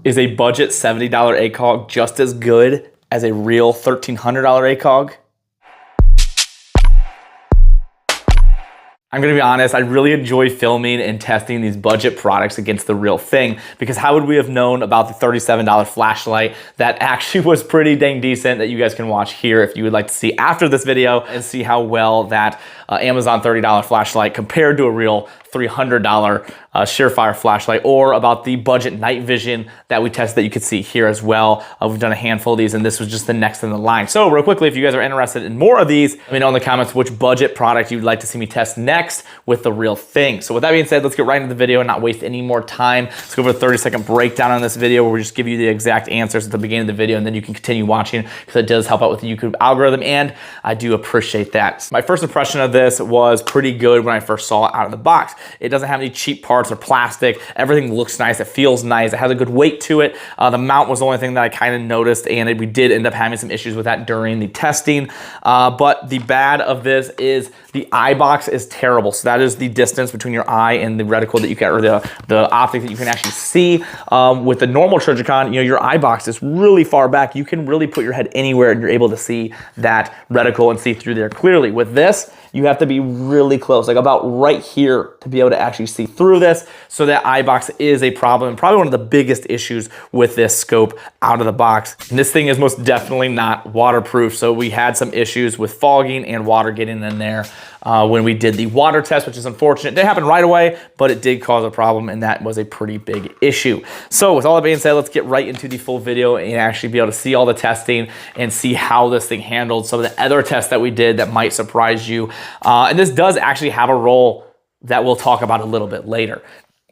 Is a budget $70 ACOG just as good as a real $1,300 ACOG? I'm gonna be honest, I really enjoy filming and testing these budget products against the real thing, because how would we have known about the $37 flashlight that actually was pretty dang decent, that you guys can watch here if you would like to see after this video and see how well that Amazon $30 flashlight compared to a real $300 Surefire flashlight, or about the budget night vision that we tested that you could see here as well. We've done a handful of these and this was just the next in the line. So real quickly, if you guys are interested in more of these, let me know in the comments which budget product you'd like to see me test next with the real thing. So with that being said, let's get right into the video and not waste any more time. Let's go over a 30-second breakdown on this video where we just give you the exact answers at the beginning of the video, and then you can continue watching because it does help out with the YouTube algorithm, and I do appreciate that. My first impression of this was pretty good when I first saw it out of the box. It doesn't have any cheap parts or plastic. Everything looks nice. It feels nice. It has a good weight to it. The mount was the only thing that I kind of noticed, and we did end up having some issues with that during the testing. But the bad of this is the eye box is terrible. So that is the distance between your eye and the reticle that you can, or the optic that you can actually see. With the normal Trijicon, you know, your eye box is really far back. You can really put your head anywhere and you're able to see that reticle and see through there clearly. With this, you have to be really close, like about right here, to be able to actually see through this. So that eye box is a problem, probably one of the biggest issues with this scope out of the box. And this thing is most definitely not waterproof. So we had some issues with fogging and water getting in there when we did the water test, which is unfortunate. It didn't happen right away, but it did cause a problem, and that was a pretty big issue. So with all that being said, let's get right into the full video and actually be able to see all the testing and see how this thing handled some of the other tests that we did that might surprise you. And this does actually have a role that we'll talk about a little bit later.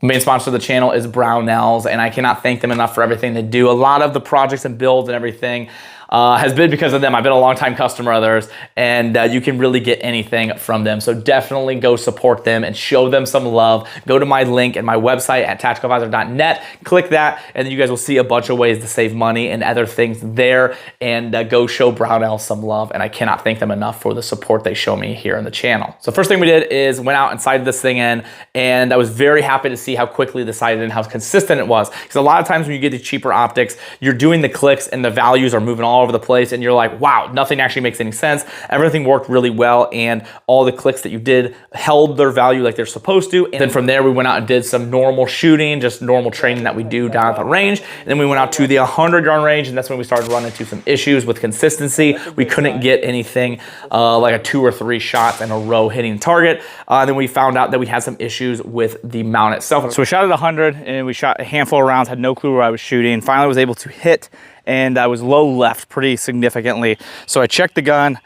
Main sponsor of the channel is Brownells, and I cannot thank them enough for everything they do. A lot of the projects and builds and everything has been because of them. I've been a long time customer of theirs, and you can really get anything from them. So definitely go support them and show them some love. Go to my link and my website at tacticalvisor.net, click that, and then you guys will see a bunch of ways to save money and other things there, and go show Brownells some love. And I cannot thank them enough for the support they show me here on the channel. So first thing we did is went out and sighted this thing in, and I was very happy to see how quickly the sighted in, how consistent it was. Because a lot of times when you get the cheaper optics, you're doing the clicks and the values are moving all over the place, and you're like, wow, nothing actually makes any sense. Everything worked really well, and all the clicks that you did held their value like they're supposed to. And then from there, we went out and did some normal shooting, just normal training that we do down at the range. And then we went out to the 100-yard range, and that's when we started running into some issues with consistency. We couldn't get anything like a 2 or 3 shots in a row hitting target. Then we found out that we had some issues with the mount itself. So we shot at 100, and we shot a handful of rounds, had no clue where I was shooting. Finally was able to hit, and I was low left pretty significantly. So I checked the gun,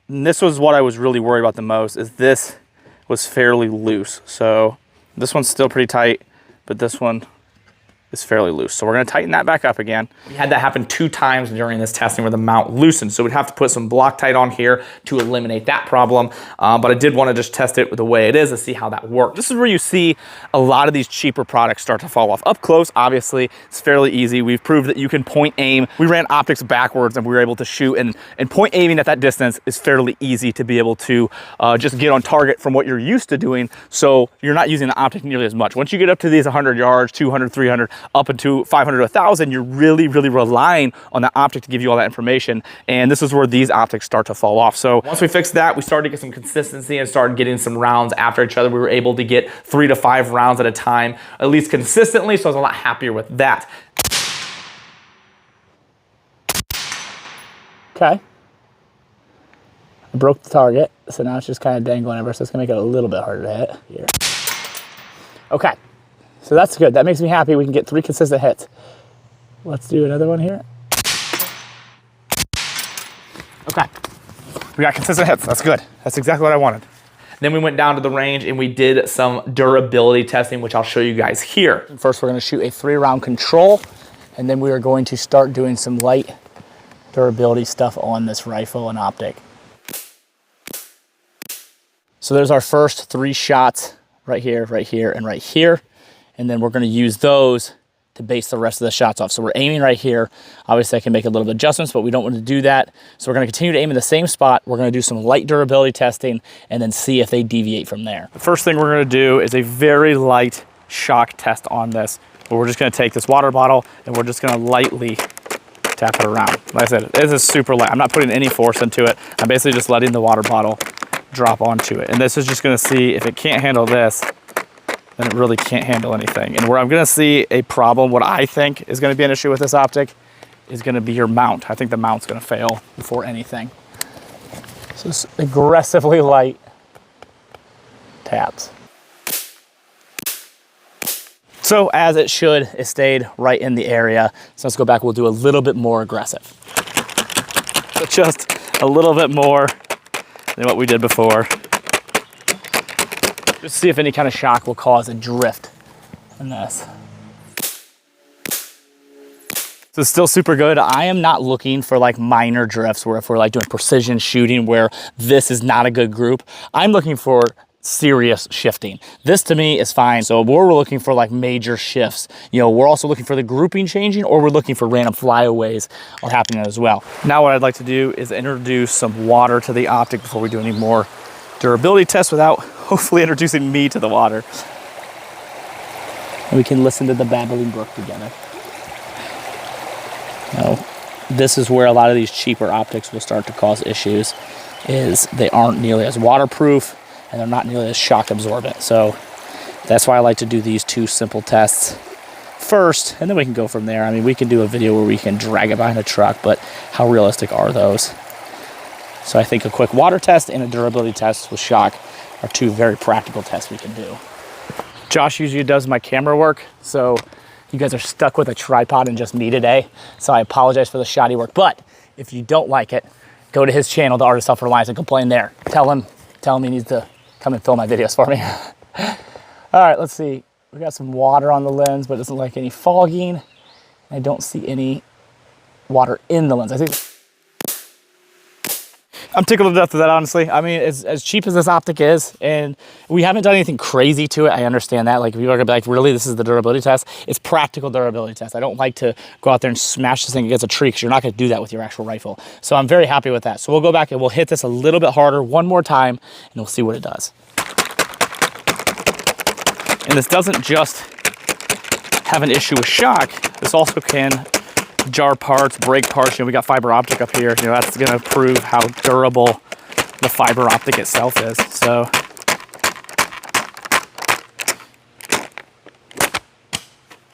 and this was what I was really worried about the most, is this was fairly loose. So this one's still pretty tight, but this one is fairly loose. So we're gonna tighten that back up again. We had that happen 2 times during this testing where the mount loosened. So we'd have to put some Loctite on here to eliminate that problem. But I did wanna just test it the way it is to see how that worked. This is where you see a lot of these cheaper products start to fall off. Up close, obviously, it's fairly easy. We've proved that you can point aim. We ran optics backwards and we were able to shoot, and point aiming at that distance is fairly easy to be able to just get on target from what you're used to doing. So you're not using the optic nearly as much. Once you get up to these 100 yards, 200, 300, up into 500 to 1,000, you're really relying on the optic to give you all that information. And this is where these optics start to fall off. So once we fixed that, we started to get some consistency and started getting some rounds after each other. We were able to get 3 to 5 rounds at a time, at least consistently. So I was a lot happier with that. Okay. I broke the target, so now it's just kind of dangling over, so it's gonna make it a little bit harder to hit here. Okay. So that's good. That makes me happy. We can get 3 consistent hits. Let's do another one here. Okay. We got consistent hits. That's good. That's exactly what I wanted. Then we went down to the range and we did some durability testing, which I'll show you guys here. First, we're going to shoot a 3-round control, and then we are going to start doing some light durability stuff on this rifle and optic. So there's our first 3 shots right here, and right here. And then we're gonna use those to base the rest of the shots off. So we're aiming right here. Obviously I can make a little bit of adjustments, but we don't want to do that. So we're gonna continue to aim in the same spot. We're gonna do some light durability testing and then see if they deviate from there. The first thing we're gonna do is a very light shock test on this. But we're just gonna take this water bottle and we're just gonna lightly tap it around. Like I said, this is super light. I'm not putting any force into it. I'm basically just letting the water bottle drop onto it. And this is just gonna see if it can't handle this, then it really can't handle anything. And where I'm gonna see a problem, what I think is gonna be an issue with this optic, is gonna be your mount. I think the mount's gonna fail before anything. So it's aggressively light taps. So as it should, it stayed right in the area. So let's go back, we'll do a little bit more aggressive. So just a little bit more than what we did before. Just see if any kind of shock will cause a drift in this. So it's still super good. I am not looking for like minor drifts where if we're like doing precision shooting where this is not a good group. I'm looking for serious shifting. This to me is fine. So we're looking for like major shifts. You know, we're also looking for the grouping changing, or we're looking for random flyaways happening as well. Now what I'd like to do is introduce some water to the optic before we do any more durability tests without hopefully introducing me to the water. And we can listen to the babbling brook together. Now, this is where a lot of these cheaper optics will start to cause issues, is they aren't nearly as waterproof and they're not nearly as shock absorbent. So that's why I like to do these two simple tests first, and then we can go from there. I mean, we can do a video where we can drag it behind a truck, but how realistic are those? So I think a quick water test and a durability test with shock are two very practical tests we can do. Josh usually does my camera work, so you guys are stuck with a tripod and just me today. So I apologize for the shoddy work, but if you don't like it, go to his channel, The Art of Self-Reliance, and complain there. Tell him he needs to come and film my videos for me. All right, let's see. We got some water on the lens, but it doesn't like any fogging. I don't see any water in the lens. I think I'm tickled to death with that, honestly. I mean, as cheap as this optic is, and we haven't done anything crazy to it. I understand that. Like, people are gonna be like, really, this is the durability test? It's practical durability test. I don't like to go out there and smash this thing against a tree, because you're not gonna do that with your actual rifle. So I'm very happy with that. So we'll go back and we'll hit this a little bit harder one more time, and we'll see what it does. And this doesn't just have an issue with shock. This also can jar parts, break parts. You know, we got fiber optic up here. You know, that's gonna prove how durable the fiber optic itself is. So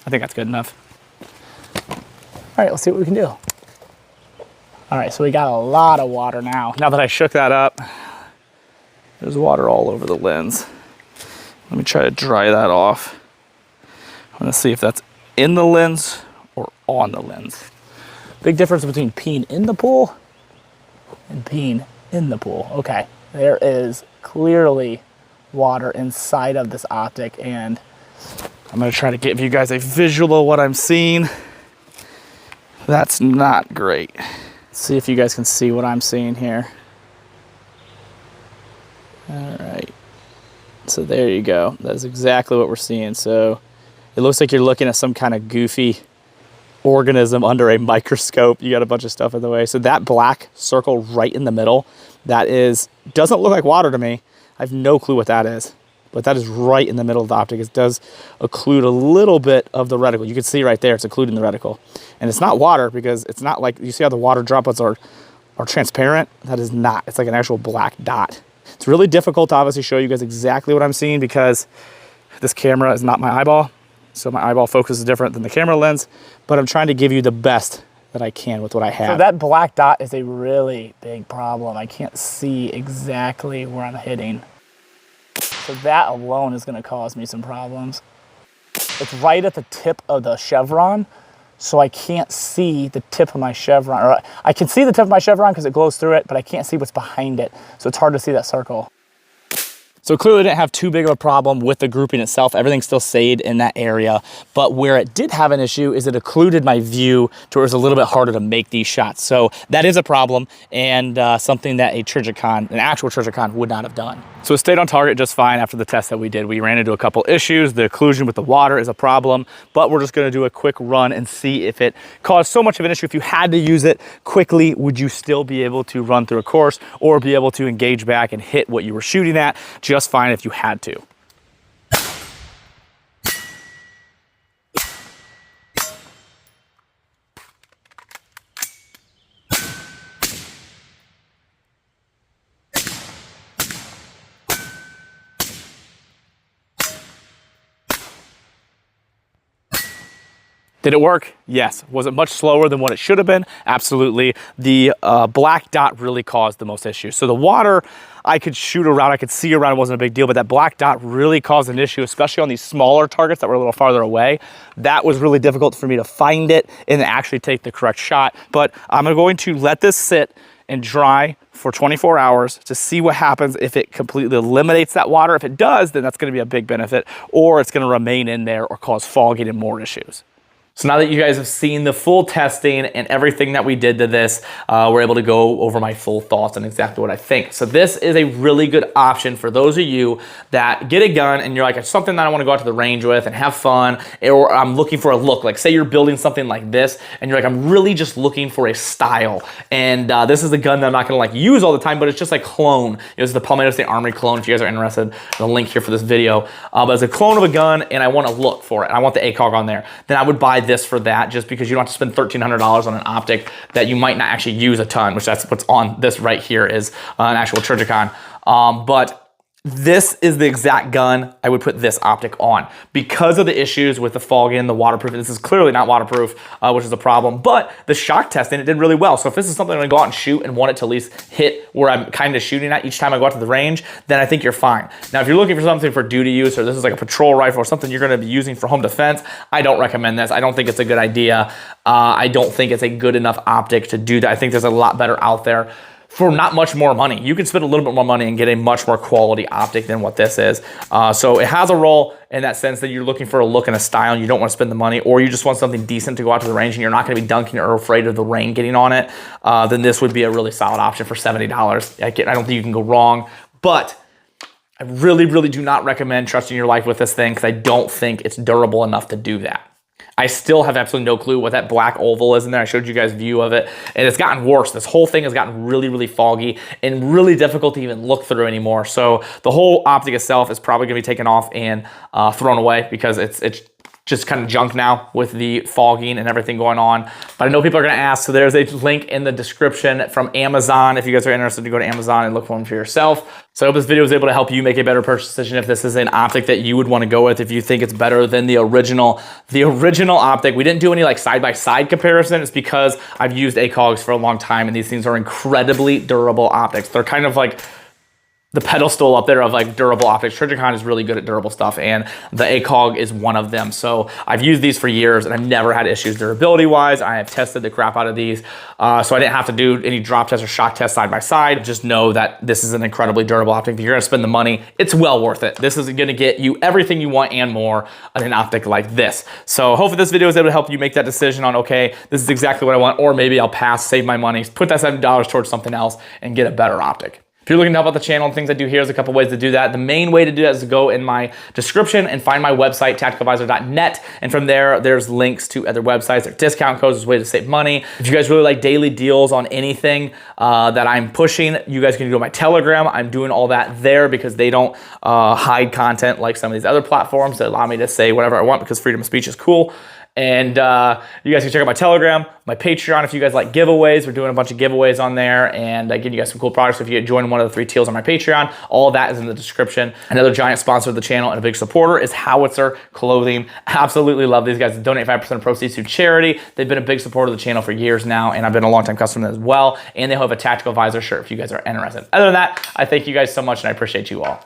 I think that's good enough. All right, let's see what we can do. All right, so we got a lot of water now. Now that I shook that up, there's water all over the lens. Let me try to dry that off. I'm gonna see if that's in the lens or on the lens. Big difference between peeing in the pool and peeing in the pool. Okay, there is clearly water inside of this optic, and I'm gonna try to give you guys a visual of what I'm seeing. That's not great. Let's see if you guys can see what I'm seeing here. All right, so there you go. That's exactly what we're seeing. So it looks like you're looking at some kind of goofy organism under a microscope. You got a bunch of stuff in the way. So that black circle right in the middle, that doesn't look like water to me. I have no clue what that is, but that is right in the middle of the optic. It does occlude a little bit of the reticle. You can see right there, it's occluding the reticle. And it's not water, because it's not like, you see how the water droplets are transparent? That is not. It's like an actual black dot. It's really difficult to obviously show you guys exactly what I'm seeing, because this camera is not my eyeball. So my eyeball focus is different than the camera lens, but I'm trying to give you the best that I can with what I have. So that black dot is a really big problem. I can't see exactly where I'm hitting. So that alone is gonna cause me some problems. It's right at the tip of the chevron, so I can't see the tip of my chevron. Or I can see the tip of my chevron because it glows through it, but I can't see what's behind it. So it's hard to see that circle. So clearly didn't have too big of a problem with the grouping itself. Everything still stayed in that area. But where it did have an issue is it occluded my view to where it was a little bit harder to make these shots. So that is a problem, and something that an actual Trijicon would not have done. So it stayed on target just fine after the test that we did. We ran into a couple issues. The occlusion with the water is a problem, but we're just gonna do a quick run and see if it caused so much of an issue. If you had to use it quickly, would you still be able to run through a course or be able to engage back and hit what you were shooting at just fine if you had to? Did it work? Yes. Was it much slower than what it should have been? Absolutely. The black dot really caused the most issues. So the water, I could shoot around, I could see around, it wasn't a big deal, but that black dot really caused an issue, especially on these smaller targets that were a little farther away. That was really difficult for me to find it and actually take the correct shot. But I'm going to let this sit and dry for 24 hours to see what happens if it completely eliminates that water. If it does, then that's going to be a big benefit, or it's going to remain in there or cause fogging and more issues. So now that you guys have seen the full testing and everything that we did to this, we're able to go over my full thoughts on exactly what I think. So this is a really good option for those of you that get a gun and you're like, it's something that I want to go out to the range with and have fun, or I'm looking for a look. Like say you're building something like this and you're like, I'm really just looking for a style. And this is the gun that I'm not going to like use all the time, but it's just like clone. It was the Palmetto State Armory clone. If you guys are interested, the link here for this video. But it's a clone of a gun and I want to look for it. I want the ACOG on there. Then I would buy this for that, just because you don't have to spend $1,300 on an optic that you might not actually use a ton, which that's what's on this right here is an actual Trijicon. But this is the exact gun I would put this optic on because of the issues with the fogging, the waterproof. This is clearly not waterproof, which is a problem, but the shock testing, it did really well. So if this is something I'm gonna go out and shoot and want it to at least hit where I'm kind of shooting at each time I go out to the range, then I think you're fine. Now, if you're looking for something for duty use, or this is like a patrol rifle or something you're gonna be using for home defense, I don't recommend this. I don't think it's a good idea. I don't think it's a good enough optic to do that. I think there's a lot better out there for not much more money. You can spend a little bit more money and get a much more quality optic than what this is. So it has a role in that sense that you're looking for a look and a style and you don't want to spend the money, or you just want something decent to go out to the range and you're not going to be dunking or afraid of the rain getting on it, then this would be a really solid option for $70. I don't think you can go wrong, but I really, really do not recommend trusting your life with this thing because I don't think it's durable enough to do that. I still have absolutely no clue what that black oval is in there. I showed you guys a view of it, and it's gotten worse. This whole thing has gotten really, really foggy and really difficult to even look through anymore. So the whole optic itself is probably gonna be taken off and thrown away because it's just kind of junk now with the fogging and everything going on. But I know people are gonna ask, so there's a link in the description from Amazon if you guys are interested to go to Amazon and look for them for yourself. So I hope this video was able to help you make a better purchase decision if this is an optic that you would want to go with, if you think it's better than the original optic. We didn't do any like side-by-side comparison. It's because I've used ACOGs for a long time and these things are incredibly durable optics. They're kind of like the pedestal up there of like durable optics. Trijicon is really good at durable stuff and the ACOG is one of them. So I've used these for years and I've never had issues durability wise. I have tested the crap out of these. So I didn't have to do any drop tests or shock tests side by side. Just know that this is an incredibly durable optic. If you're gonna spend the money, it's well worth it. This is gonna get you everything you want and more on an optic like this. So hopefully this video is able to help you make that decision on, okay, this is exactly what I want, or maybe I'll pass, save my money, put that $70 towards something else and get a better optic. If you're looking to help out the channel and things I do here, there's a couple ways to do that. The main way to do that is to go in my description and find my website, tacticalvisor.net. And from there, there's links to other websites. There are discount codes, there's ways to save money. If you guys really like daily deals on anything that I'm pushing, you guys can go to my Telegram. I'm doing all that there because they don't hide content like some of these other platforms that allow me to say whatever I want because freedom of speech is cool. And you guys can check out my Telegram, my Patreon. If you guys like giveaways, we're doing a bunch of giveaways on there and giving you guys some cool products. So if you join one of the 3 tiers on my Patreon, all of that is in the description. Another giant sponsor of the channel and a big supporter is Howitzer Clothing. Absolutely love these guys. They donate 5% of proceeds to charity. They've been a big supporter of the channel for years now, and I've been a long-time customer as well. And they have a Tactical Visor shirt if you guys are interested. Other than that, I thank you guys so much and I appreciate you all.